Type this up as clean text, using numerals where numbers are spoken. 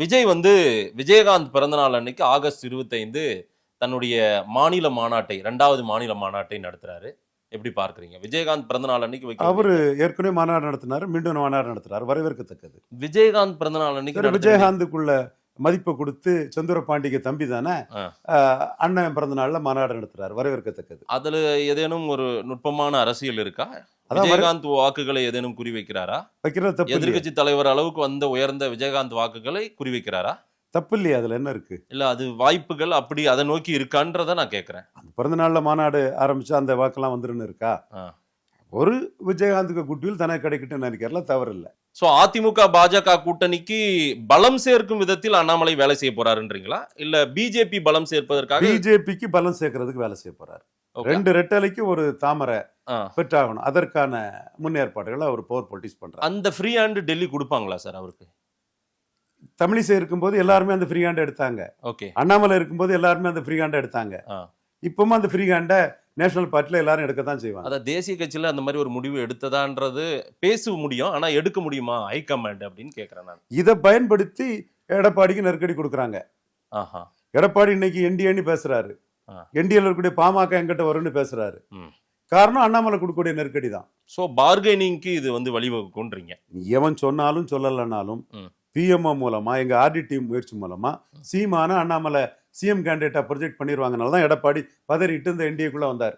விஜய் வந்து விஜயகாந்த் பிறந்தநாள் அன்னைக்கு ஆகஸ்ட் 25 தன்னுடைய மாநில மாநாட்டை 2வது மாநில மாநாட்டை நடத்துறாரு. எப்படி பார்க்குறீங்க? விஜயகாந்த் பிறந்தநாள் அன்னைக்கு அவரு வைக்க ஏற்கனவே மாநாடு நடத்தினாரு, மீண்டும் மாநாடு நடத்துறாரு, வரவேற்கத்தக்கது. விஜயகாந்த் பிறந்தநாள் அன்னைக்கு சரி, நடத்த விஜயகாந்துக்குள்ள மதிப்பை கொடுத்து செந்தூர பாண்டிக்கு தம்பி தானே, ஆ. அண்ணன் பிறந்த நாள்ல மாநாடு நடத்துறாரு, வரவேற்கத்தக்கது. அதுல ஏதேனும் ஒரு நுட்பமான அரசியல் இருக்கா? அதான் விஜயகாந்த் வாக்குகளை ஏதேனும் குறிவைக்கிறாரா? வைக்கிறது தப்பு இல்லையா? எதிர்க்கட்சி தலைவர் அளவுக்கு வந்த உயர்ந்த விஜயகாந்த் வாக்குகளை குறிவைக்கிறாரா? தப்பு இல்லையா? அதுல என்ன இருக்கு? இல்ல அது வாய்ப்புகள் அப்படி அதை நோக்கி இருக்கான்றத நான் கேட்கிறேன். அந்த பிறந்த நாள்ல மாநாடு ஆரம்பிச்சா அந்த வாக்கெல்லாம் வந்துருன்னு இருக்கா? ஆ. ஒரு விஜயகாந்துக்கு குட்வில் தனக்கு கிடைக்கட்டும் நினைக்கிறதுல தவறு இல்லை. சோ அதிமுக பாஜக கூட்டணிக்கு பலம் சேர்க்கும் விதத்தில் அண்ணாமலை வேலை செய்ய போறாருன்றீங்களா? இல்ல பிஜேபி பலம் சேர்ப்பதற்காக? பிஜேபிக்கு பலம் சேர்க்கறதுக்கு வேலை செய்ய போறாரு. Okay. 2 ரெட்டலைக்கு ஒரு தாமரை ஆ. பெற்றாகணும், அதற்கான முன்னேற்பாடுகளை அவர் பவர் பொலிட்டிக்ஸ் பண்றாரு. அந்த ஃப்ரீ ஹேண்ட் டெல்லி கொடுப்பாங்களா சார் அவருக்கு? தமிழிசை இருக்கும்போது எல்லாருமே அந்த ஃப்ரீ ஹேண்ட் எடுத்தாங்க, ஓகே. அண்ணாமலை இருக்கும்போது எல்லாருமே அந்த ஃப்ரீ ஹேண்ட் எடுத்தாங்க. ஆ. இப்பவும் அந்த ஃப்ரீ ஹேண்டை நேஷனல் பார்ட்டில எல்லாரும் எடுக்கத்தான் செய்வாங்க. அத தேசிய கட்சியில அந்த மாதிரி ஒரு முடிவு எடுத்ததான்றது பேச முடியும், ஆனா எடுக்க முடியுமா ஹைகமாண்ட் அப்படின்னு கேக்குறேன் நான். இதை பயன்படுத்தி எடப்பாடிக்கு நெருக்கடி கொடுக்குறாங்க. ஆஹா. எடப்பாடி இன்னைக்கு என்டிஏன்னு பேசுறாரு, ஆ. என்டிஏல இருக்கக்கூடிய பாமக எங்கிட்ட வரும்னு பேசுறாரு. ம். காரணம் அண்ணாமலை கொடுக்கக்கூடிய நெருக்கடி தான். சோ பார்கெனிங்க்கு இது வந்து வழிவகுக்குன்றீங்க. எவன் சொன்னாலும் சொல்லலைனாலும் ம். பிஎம்ஓ மூலமா, எங்க ஆர்டி டீம் முயற்சி மூலமா சீமான அண்ணாமலை சிஎம் கேண்டிடேட்டா ப்ரொஜெக்ட் பண்ணிடுவாங்கனால தான் எடப்பாடி பதறிட்டு இந்த என்டிஏக்குள்ள வந்தார்.